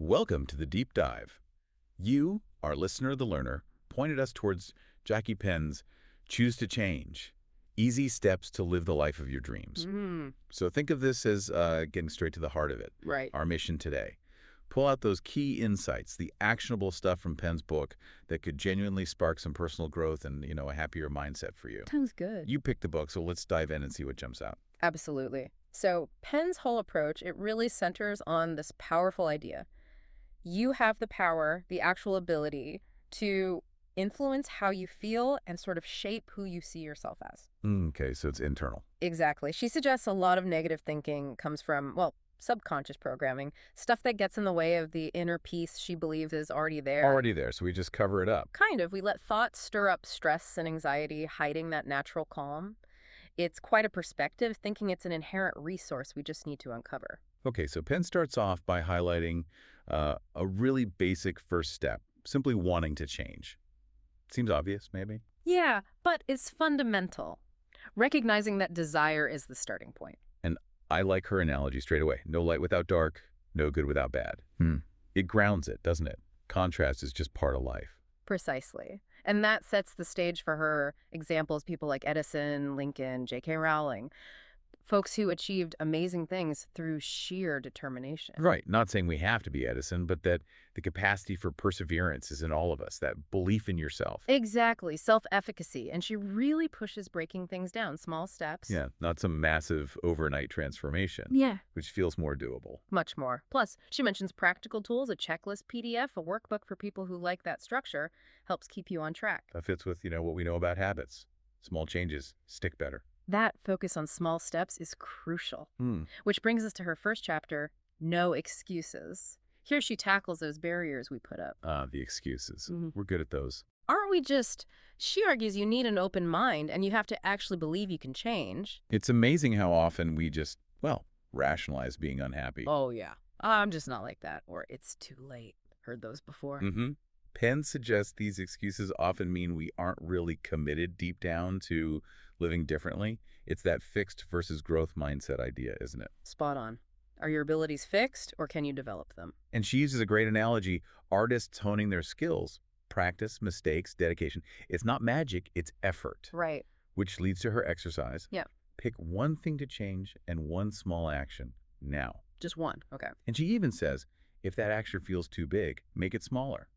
Welcome to the Deep Dive. You, our listener, the learner, pointed us towards Jacqui Penn's Choose to Change, Easy Steps to Live the Life of Your Dreams. So think of this as getting straight to the heart of it. Right. Our mission today. Pull out those key insights, the actionable stuff from Penn's book that could genuinely spark some personal growth and, a happier mindset for you. Sounds good. You picked the book, so let's dive in and see what jumps out. Absolutely. So Penn's whole approach, it really centers on this powerful idea. You have the power, the actual ability to influence how you feel and sort of shape who you see yourself as. Okay, so it's internal. Exactly. She suggests a lot of negative thinking comes from, subconscious programming, stuff that gets in the way of the inner peace she believes is already there. Already there, so we just cover it up. Kind of. We let thoughts stir up stress and anxiety, hiding that natural calm. It's quite a perspective, thinking it's an inherent resource we just need to uncover. Okay, so Penn starts off by highlighting a really basic first step, simply wanting to change. Seems obvious, maybe? Yeah, but it's fundamental. Recognizing that desire is the starting point. And I like her analogy straight away. No light without dark, no good without bad. It grounds it, doesn't it? Contrast is just part of life. Precisely. And that sets the stage for her examples, people like Edison, Lincoln, J.K. Rowling, folks who achieved amazing things through sheer determination. Right. Not saying we have to be Edison, but that the capacity for perseverance is in all of us, that belief in yourself. Exactly. Self-efficacy. And she really pushes breaking things down, small steps. Yeah, not some massive overnight transformation. Yeah. Which feels more doable. Much more. Plus, she mentions practical tools, a checklist PDF, a workbook for people who like that structure, helps keep you on track. That fits with, what we know about habits. Small changes stick better. That focus on small steps is crucial. Which brings us to her first chapter, No Excuses. Here she tackles those barriers we put up. The excuses. We're good at those. Aren't we just... She argues you need an open mind and you have to actually believe you can change. It's amazing how often we just, rationalize being unhappy. Oh, yeah. I'm just not like that. Or it's too late. Heard those before. Penn suggests these excuses often mean we aren't really committed deep down to living differently. It's that fixed versus growth mindset idea, isn't it? Spot on. Are your abilities fixed or can you develop them? And she uses a great analogy, artists honing their skills, practice, mistakes, dedication. It's not magic, it's effort. Right. Which leads to her exercise. Yeah. Pick one thing to change and one small action now. Just one. Okay. And she even says, if that action feels too big, make it smaller.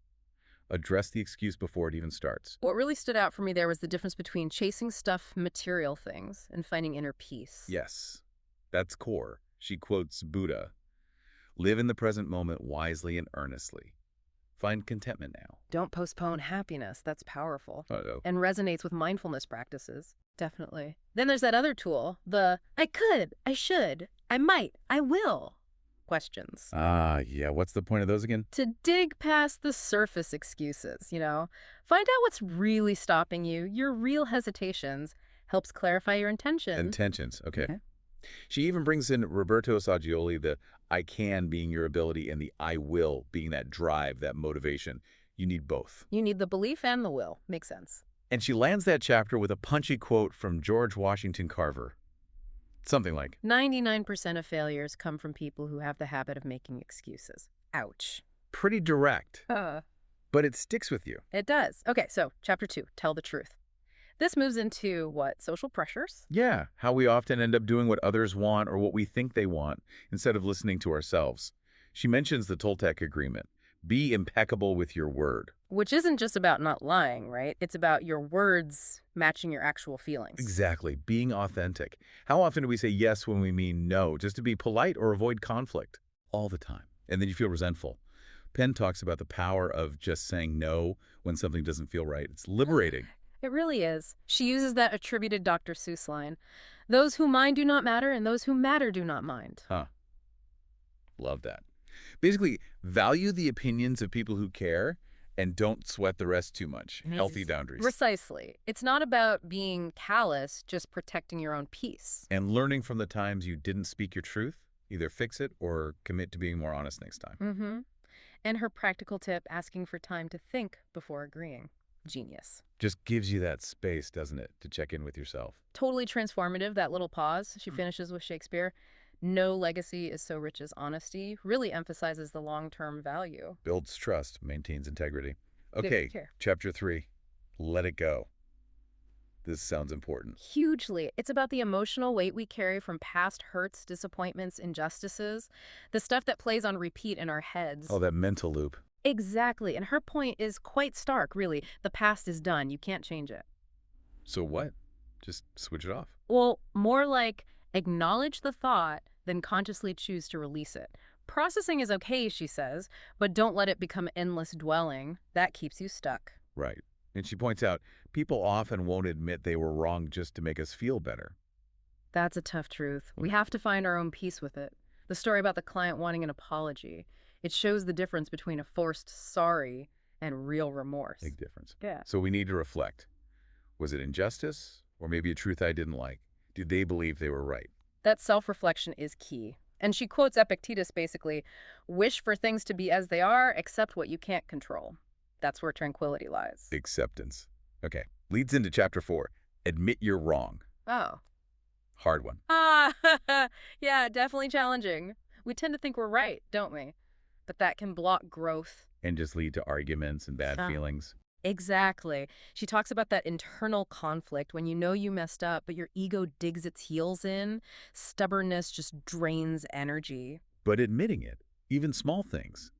Address the excuse before it even starts. What really stood out for me there was the difference between chasing stuff, material things, and finding inner peace. Yes, that's core. She quotes Buddha, live in the present moment wisely and earnestly. Find contentment now. Don't postpone happiness. That's powerful. Uh-oh. And resonates with mindfulness practices. Definitely. Then there's that other tool, the I could, I should, I might, I will questions. Yeah. What's the point of those again? To dig past the surface excuses, Find out what's really stopping you, your real hesitations, helps clarify your intentions. Intentions, okay. She even brings in Roberto Saggioli, the I can being your ability and the I will being that drive, that motivation. You need both. You need the belief and the will. Makes sense. And she lands that chapter with a punchy quote from George Washington Carver. Something like, 99% of failures come from people who have the habit of making excuses. Ouch. Pretty direct, but it sticks with you. It does. Okay, so chapter 2, tell the truth. This moves into what? Social pressures? Yeah, how we often end up doing what others want or what we think they want instead of listening to ourselves. She mentions the Toltec agreement. Be impeccable with your word. Which isn't just about not lying, right? It's about your words matching your actual feelings. Exactly. Being authentic. How often do we say yes when we mean no, just to be polite or avoid conflict? All the time. And then you feel resentful. Penn talks about the power of just saying no when something doesn't feel right. It's liberating. It really is. She uses that attributed Dr. Seuss line. Those who mind do not matter, and those who matter do not mind. Love that. Basically, value the opinions of people who care and don't sweat the rest too much. Healthy boundaries. Precisely. It's not about being callous, just protecting your own peace. And learning from the times you didn't speak your truth, either fix it or commit to being more honest next time. And her practical tip, asking for time to think before agreeing. Genius. Just gives you that space, doesn't it, to check in with yourself. Totally transformative, that little pause. She finishes with Shakespeare. No legacy is so rich as honesty really emphasizes the long-term value. Builds trust, maintains integrity. Very Okay, clear. chapter 3, let it go. This sounds important. Hugely. It's about the emotional weight we carry from past hurts, disappointments, injustices, the stuff that plays on repeat in our heads. Oh, that mental loop. Exactly. And her point is quite stark, really. The past is done. You can't change it. So what? Just switch it off. Well, more like acknowledge the thought, then consciously choose to release it. Processing is okay, she says, but don't let it become endless dwelling. That keeps you stuck. Right. And she points out, people often won't admit they were wrong just to make us feel better. That's a tough truth. We have to find our own peace with it. The story about the client wanting an apology, it shows the difference between a forced sorry and real remorse. Big difference. Yeah. So we need to reflect. Was it injustice or maybe a truth I didn't like? Did they believe they were right? That self-reflection is key. And she quotes Epictetus basically, wish for things to be as they are, accept what you can't control. That's where tranquility lies. Acceptance. Okay. Leads into chapter 4. Admit you're wrong. Oh. Hard one. Yeah, definitely challenging. We tend to think we're right, don't we? But that can block growth. And just lead to arguments and bad feelings. Exactly. She talks about that internal conflict when you know you messed up, but your ego digs its heels in. Stubbornness just drains energy. But admitting it, even small things,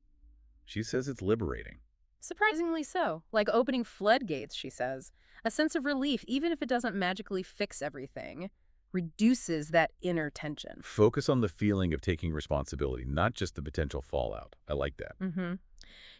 she says it's liberating. Surprisingly so. Like opening floodgates, she says. A sense of relief, even if it doesn't magically fix everything, reduces that inner tension. Focus on the feeling of taking responsibility, not just the potential fallout. I like that. Mm-hmm.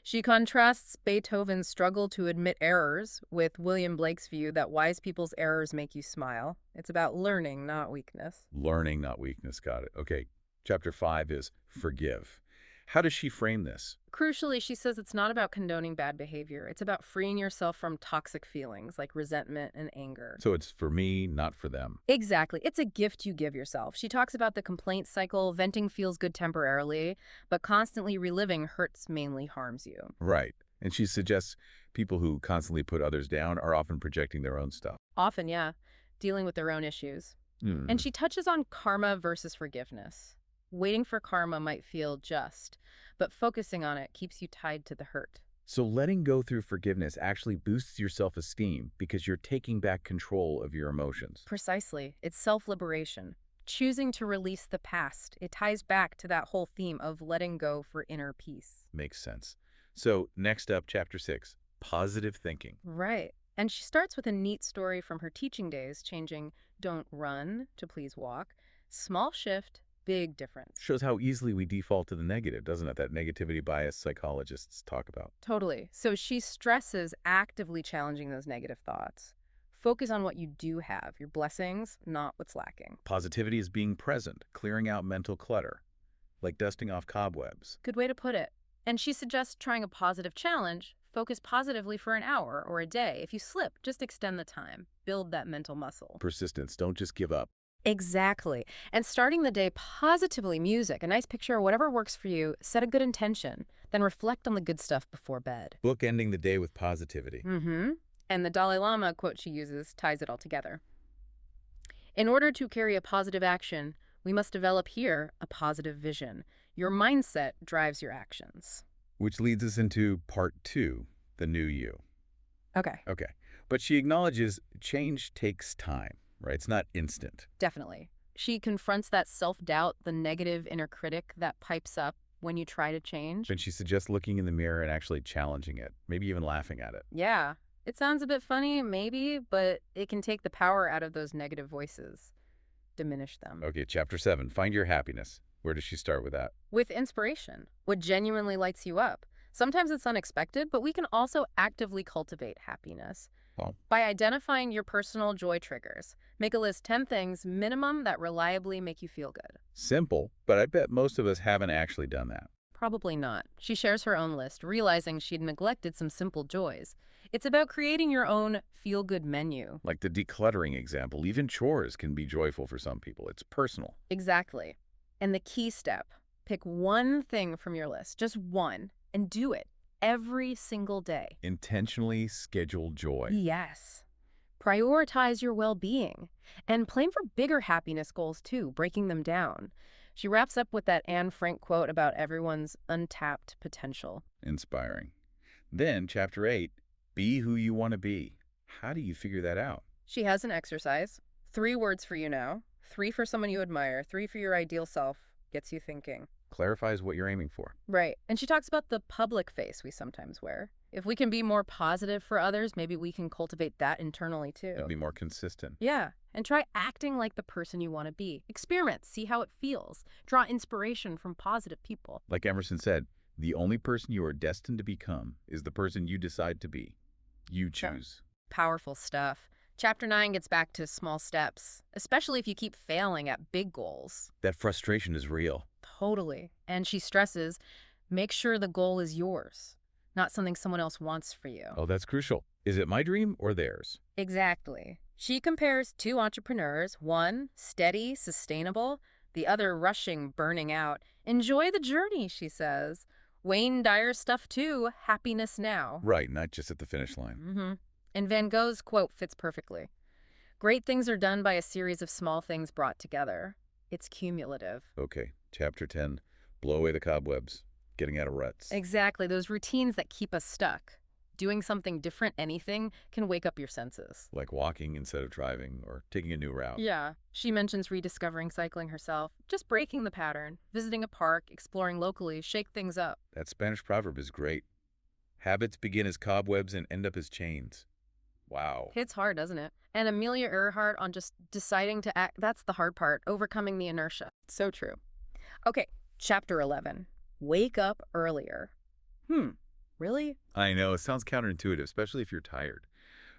She contrasts Beethoven's struggle to admit errors with William Blake's view that wise people's errors make you smile. It's about learning, not weakness. Learning, not weakness. Got it. Okay. Chapter 5 is forgive. How does she frame this? Crucially, she says it's not about condoning bad behavior. It's about freeing yourself from toxic feelings like resentment and anger. So it's for me, not for them. Exactly. It's a gift you give yourself. She talks about the complaint cycle. Venting feels good temporarily, but constantly reliving hurts mainly harms you. Right. And she suggests people who constantly put others down are often projecting their own stuff. Often, yeah, dealing with their own issues. And she touches on karma versus forgiveness. Waiting for karma might feel just, but focusing on it keeps you tied to the hurt. So letting go through forgiveness actually boosts your self-esteem because you're taking back control of your emotions. Precisely. It's self-liberation. Choosing to release the past. It ties back to that whole theme of letting go for inner peace. Makes sense. So next up, chapter 6, positive thinking. Right. And she starts with a neat story from her teaching days, changing don't run to please walk. Small shift, big difference. Shows how easily we default to the negative, doesn't it? That negativity bias psychologists talk about. Totally. So she stresses actively challenging those negative thoughts. Focus on what you do have, your blessings, not what's lacking. Positivity is being present, clearing out mental clutter, like dusting off cobwebs. Good way to put it. And she suggests trying a positive challenge. Focus positively for an hour or a day. If you slip, just extend the time. Build that mental muscle. Persistence. Don't just give up. Exactly. And starting the day positively, music, a nice picture, whatever works for you, set a good intention. Then reflect on the good stuff before bed. Bookending the day with positivity. Mm-hmm. And the Dalai Lama quote she uses ties it all together. In order to carry a positive action, we must develop here a positive vision. Your mindset drives your actions. Which leads us into part 2, the new you. Okay. Okay. But she acknowledges change takes time, right? It's not instant. Definitely. She confronts that self-doubt, the negative inner critic that pipes up when you try to change. And she suggests looking in the mirror and actually challenging it, maybe even laughing at it. Yeah. It sounds a bit funny, maybe, but it can take the power out of those negative voices, diminish them. Okay, chapter 7, find your happiness. Where does she start with that? With inspiration, what genuinely lights you up. Sometimes it's unexpected, but we can also actively cultivate happiness. Well, by identifying your personal joy triggers. Make a list 10 things minimum that reliably make you feel good. simple, but I bet most of us haven't actually done that. Probably not. She shares her own list, realizing she'd neglected some simple joys. It's about creating your own feel-good menu. Like the decluttering example, even chores can be joyful for some people. It's personal. Exactly. And the key step, pick one thing from your list, just one, and do it every single day. Intentionally schedule joy. Yes. Prioritize your well-being and plan for bigger happiness goals too, breaking them down. She wraps up with that Anne Frank quote about everyone's untapped potential. Inspiring. Then, Chapter 8, be who you want to be. How do you figure that out? She has an exercise. 3 words for you now. 3 for someone you admire. 3 for your ideal self. Gets you thinking. Clarifies what you're aiming for. Right. And she talks about the public face we sometimes wear. If we can be more positive for others, maybe we can cultivate that internally too. And be more consistent. Yeah. And try acting like the person you want to be. Experiment. See how it feels. Draw inspiration from positive people. Like Emerson said, the only person you are destined to become is the person you decide to be. You choose. Powerful stuff. Chapter 9 gets back to small steps, especially if you keep failing at big goals. That frustration is real. Totally. And she stresses, make sure the goal is yours, not something someone else wants for you. Oh, that's crucial. Is it my dream or theirs? Exactly. She compares 2 entrepreneurs, one steady, sustainable, the other rushing, burning out. Enjoy the journey, she says. Wayne Dyer's stuff too, happiness now. Right, not just at the finish line. And Van Gogh's quote fits perfectly. Great things are done by a series of small things brought together. It's cumulative. Okay, Chapter 10, blow away the cobwebs, getting out of ruts. Exactly, those routines that keep us stuck. Doing something different, anything, can wake up your senses. Like walking instead of driving or taking a new route. Yeah. She mentions rediscovering cycling herself, just breaking the pattern, visiting a park, exploring locally, shake things up. That Spanish proverb is great. Habits begin as cobwebs and end up as chains. Wow. Hits hard, doesn't it? And Amelia Earhart on just deciding to act, that's the hard part, overcoming the inertia. So true. Okay, Chapter 11. Wake up earlier. Really? I know, it sounds counterintuitive, especially if you're tired.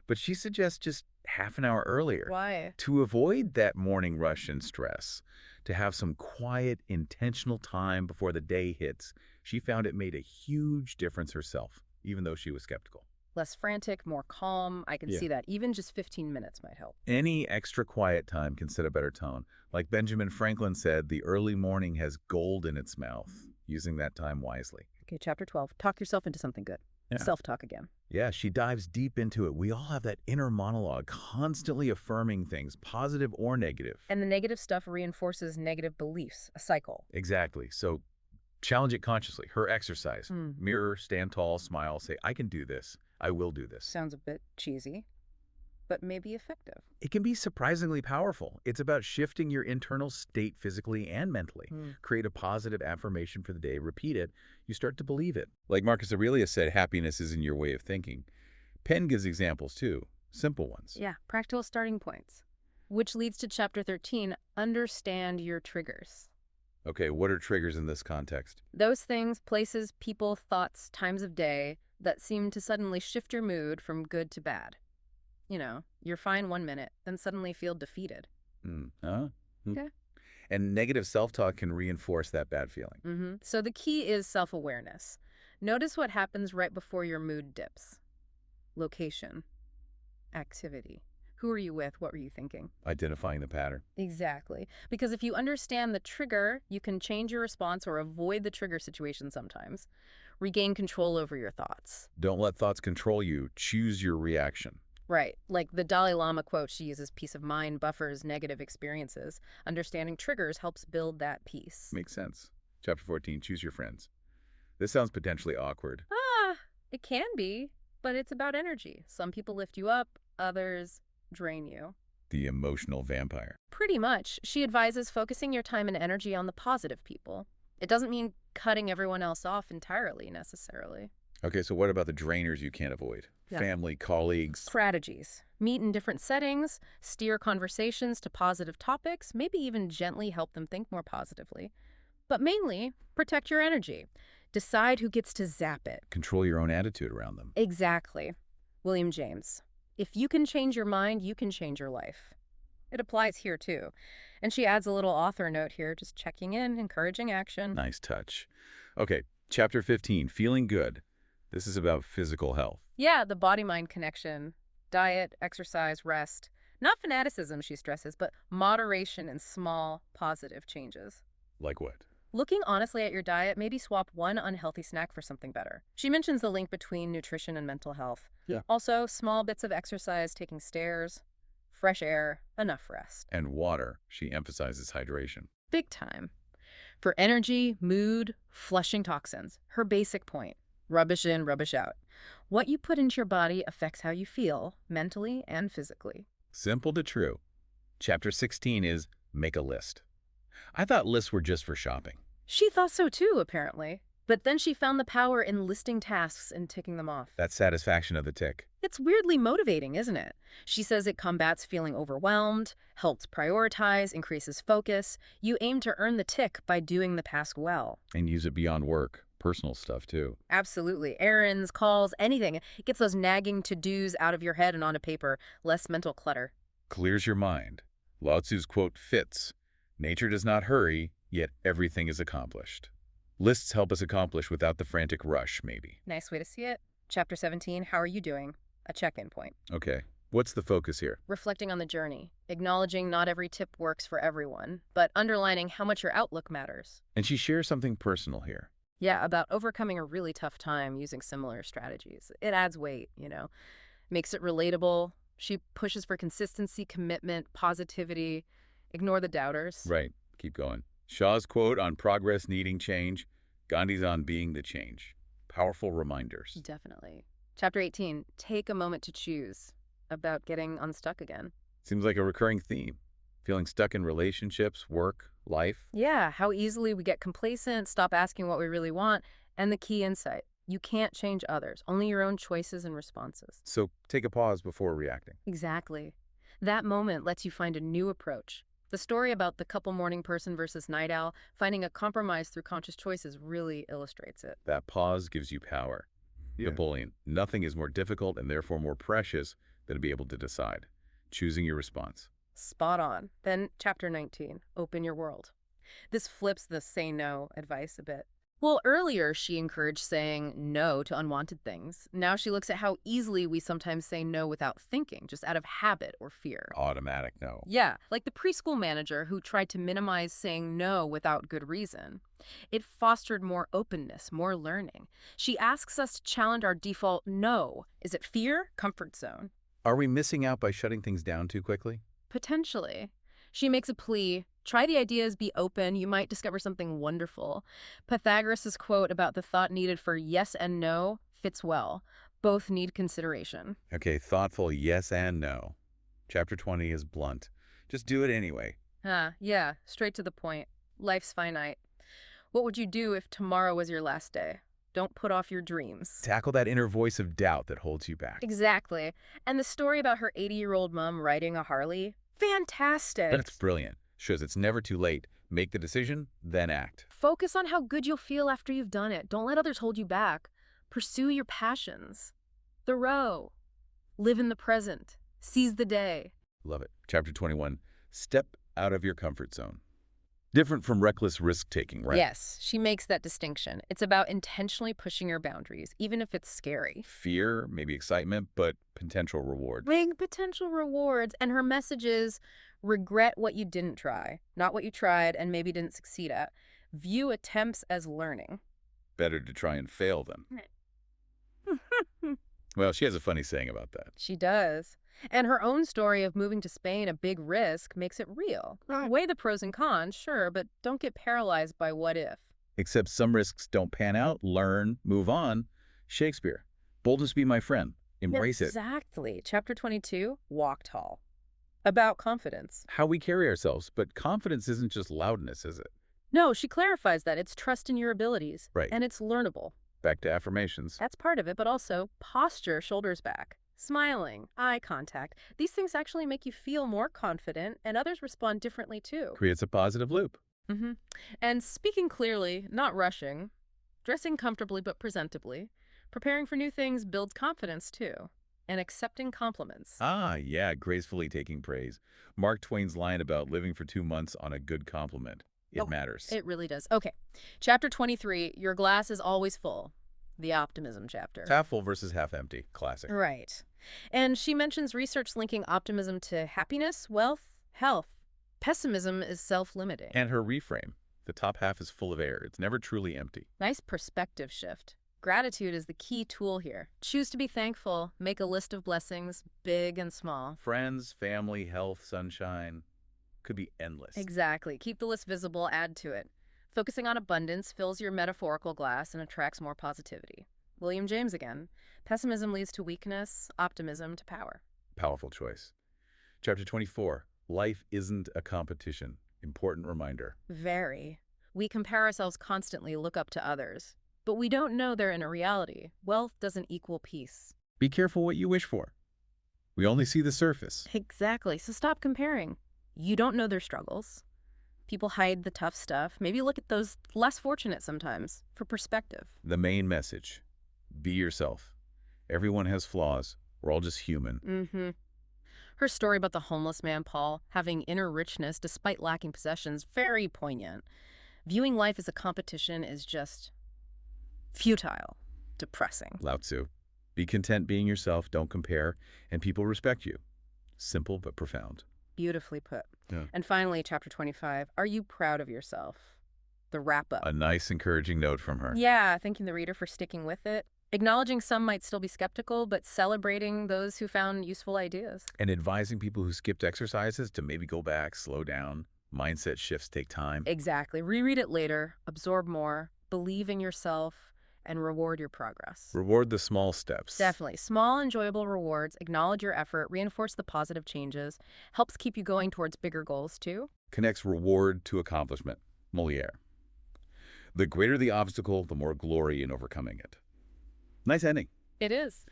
But she suggests just half an hour earlier. Why? To avoid that morning rush and stress, to have some quiet, intentional time before the day hits. She found it made a huge difference herself, even though she was skeptical. Less frantic, more calm. I can see that. Even just 15 minutes might help. Any extra quiet time can set a better tone. Like Benjamin Franklin said, the early morning has gold in its mouth, using that time wisely. Okay, Chapter 12. Talk yourself into something good. Yeah. Self-talk again. Yeah, she dives deep into it. We all have that inner monologue, constantly affirming things, positive or negative. And the negative stuff reinforces negative beliefs, a cycle. Exactly. So challenge it consciously. Her exercise. Mirror, stand tall, smile, say, I can do this. I will do this. Sounds a bit cheesy, but maybe effective. It can be surprisingly powerful. It's about shifting your internal state physically and mentally. Create a positive affirmation for the day. Repeat it. You start to believe it. Like Marcus Aurelius said, happiness is in your way of thinking. Penn gives examples too. Simple ones. Yeah, practical starting points. Which leads to Chapter 13, understand your triggers. Okay, what are triggers in this context? Those things, places, people, thoughts, times of day that seem to suddenly shift your mood from good to bad. You know, you're fine 1 minute, then suddenly feel defeated. Okay. And negative self-talk can reinforce that bad feeling. So the key is self-awareness. Notice what happens right before your mood dips. Location. Activity. Who are you with? What were you thinking? Identifying the pattern. Exactly. Because if you understand the trigger, you can change your response or avoid the trigger situation sometimes. Regain control over your thoughts. Don't let thoughts control you. Choose your reaction. Right. Like the Dalai Lama quote, she uses peace of mind buffers negative experiences. Understanding triggers helps build that peace. Makes sense. Chapter 14, choose your friends. This sounds potentially awkward. It can be, but it's about energy. Some people lift you up, others drain you. The emotional vampire. Pretty much. She advises focusing your time and energy on the positive people. It doesn't mean cutting everyone else off entirely, necessarily. Okay, so what about the drainers you can't avoid? Yeah. Family, colleagues. Strategies. Meet in different settings, steer conversations to positive topics, maybe even gently help them think more positively. But mainly, protect your energy. Decide who gets to zap it. Control your own attitude around them. Exactly. William James. If you can change your mind, you can change your life. It applies here, too. And she adds a little author note here, just checking in, encouraging action. Nice touch. Okay, Chapter 15, feeling good. This is about physical health. Yeah, the body-mind connection. Diet, exercise, rest. Not fanaticism, she stresses, but moderation and small, positive changes. Like what? Looking honestly at your diet, maybe swap one unhealthy snack for something better. She mentions the link between nutrition and mental health. Yeah. Also, small bits of exercise, taking stairs, fresh air, enough rest. And water. She emphasizes hydration. Big time. For energy, mood, flushing toxins. Her basic point. Rubbish in, rubbish out. What you put into your body affects how you feel, mentally and physically. Simple to true. Chapter 16 is Make a List. I thought lists were just for shopping. She thought so too, apparently. But then she found the power in listing tasks and ticking them off. That satisfaction of the tick. It's weirdly motivating, isn't it? She says it combats feeling overwhelmed, helps prioritize, increases focus. You aim to earn the tick by doing the task well. And use it beyond work. Personal stuff, too. Absolutely. Errands, calls, anything. It gets those nagging to-dos out of your head and onto paper. Less mental clutter. Clears your mind. Lao Tzu's quote fits. Nature does not hurry, yet everything is accomplished. Lists help us accomplish without the frantic rush, maybe. Nice way to see it. Chapter 17, how are you doing? A check-in point. Okay, what's the focus here? Reflecting on the journey. Acknowledging not every tip works for everyone, but underlining how much your outlook matters. And she shares something personal here. Yeah, about overcoming a really tough time using similar strategies. It adds weight, makes it relatable. She pushes for consistency, commitment, positivity. Ignore the doubters. Right, keep going. Shaw's quote on progress needing change, Gandhi's on being the change. Powerful reminders. Definitely. Chapter 18, take a moment to choose. About getting unstuck again. Seems like a recurring theme. Feeling stuck in relationships, work, life. Yeah, how easily we get complacent, stop asking what we really want, and the key insight. You can't change others, only your own choices and responses. So take a pause before reacting. Exactly. That moment lets you find a new approach. The story about the couple morning person versus night owl, finding a compromise through conscious choices really illustrates it. That pause gives you power. Napoleon, nothing is more difficult and therefore more precious than to be able to decide. Choosing your response. Spot on. Then chapter 19, open your world. This flips the say no advice a bit. Well, earlier she encouraged saying no to unwanted things. Now she looks at how easily we sometimes say no without thinking, just out of habit or fear. Automatic no. Yeah, like the preschool manager who tried to minimize saying no without good reason. It fostered more openness, more learning. She asks us to challenge our default no. Is it fear? Comfort zone. Are we missing out by shutting things down too quickly? Potentially. She makes a plea. Try the ideas, be open. You might discover something wonderful. Pythagoras' quote about the thought needed for yes and no fits well. Both need consideration. Okay, thoughtful yes and no. Chapter 20 is blunt. Just do it anyway. Yeah, straight to the point. Life's finite. What would you do if tomorrow was your last day? Don't put off your dreams. Tackle that inner voice of doubt that holds you back. Exactly. And the story about her 80-year-old mom riding a Harley? Fantastic. That's brilliant. Shows it's never too late. Make the decision, then act. Focus on how good you'll feel after you've done it. Don't let others hold you back. Pursue your passions. Thoreau. Live in the present. Seize the day. Love it. Chapter 21. Step out of your comfort zone. Different from reckless risk-taking, right? Yes, she makes that distinction. It's about intentionally pushing your boundaries, even if it's scary. Fear, maybe excitement, but potential reward. Big potential rewards. And her message is, regret what you didn't try, not what you tried and maybe didn't succeed at. View attempts as learning. Better to try and fail than. Well, she has a funny saying about that. She does. And her own story of moving to Spain, a big risk, makes it real. Weigh the pros and cons, sure, but don't get paralyzed by what if. Except some risks don't pan out, learn, move on. Shakespeare. Boldness be my friend. Embrace it. Exactly. Chapter 22, Walk Tall. About confidence. How we carry ourselves, but confidence isn't just loudness, is it? No, she clarifies that it's trust in your abilities. Right. And it's learnable. Back to affirmations. That's part of it, but also posture, shoulders back. Smiling, eye contact. These things actually make you feel more confident, and others respond differently too. Creates a positive loop. And speaking clearly, not rushing, dressing comfortably but presentably, preparing for new things builds confidence too, and accepting compliments. Yeah, gracefully taking praise. Mark Twain's line about living for 2 months on a good compliment. It matters. It really does. Okay, chapter 23, your glass is always full. The optimism chapter. Half full versus half empty. Classic. Right. And she mentions research linking optimism to happiness, wealth, health. Pessimism is self-limiting. And her reframe. The top half is full of air. It's never truly empty. Nice perspective shift. Gratitude is the key tool here. Choose to be thankful. Make a list of blessings, big and small. Friends, family, health, sunshine. Could be endless. Exactly. Keep the list visible, add to it. Focusing on abundance fills your metaphorical glass and attracts more positivity. William James again. Pessimism leads to weakness, optimism to power. Powerful choice. Chapter 24, Life Isn't a Competition. Important reminder. Very. We compare ourselves constantly, look up to others. But we don't know their inner reality. Wealth doesn't equal peace. Be careful what you wish for. We only see the surface. Exactly. So stop comparing. You don't know their struggles. People hide the tough stuff. Maybe look at those less fortunate sometimes for perspective. The main message. Be yourself. Everyone has flaws. We're all just human. Her story about the homeless man, Paul, having inner richness despite lacking possessions, very poignant. Viewing life as a competition is just futile, depressing. Lao Tzu. Be content being yourself, don't compare, and people respect you. Simple but profound. Beautifully put. Yeah. And finally, chapter 25, are you proud of yourself? The wrap-up. A nice, encouraging note from her. Yeah, thanking the reader for sticking with it. Acknowledging some might still be skeptical, but celebrating those who found useful ideas. And advising people who skipped exercises to maybe go back, slow down. Mindset shifts take time. Exactly. Reread it later, absorb more, believe in yourself, and reward your progress. Reward the small steps. Definitely. Small, enjoyable rewards, acknowledge your effort, reinforce the positive changes, helps keep you going towards bigger goals too. Connects reward to accomplishment. Moliere. The greater the obstacle, the more glory in overcoming it. Nice ending. It is.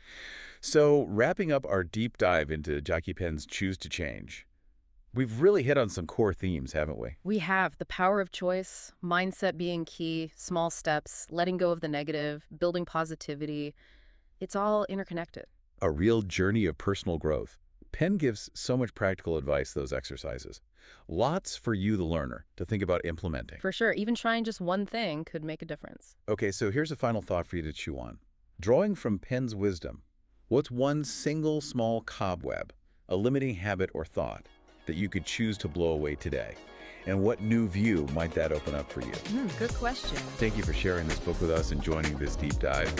So, wrapping up our deep dive into Jacqui Penn's Choose to Change, we've really hit on some core themes, haven't we? We have the power of choice, mindset being key, small steps, letting go of the negative, building positivity. It's all interconnected. A real journey of personal growth. Penn gives so much practical advice, those exercises. Lots for you, the learner, to think about implementing. For sure. Even trying just one thing could make a difference. Okay, so here's a final thought for you to chew on. Drawing from Penn's wisdom, what's one single small cobweb, a limiting habit or thought, that you could choose to blow away today? And what new view might that open up for you? Good question. Thank you for sharing this book with us and joining this deep dive.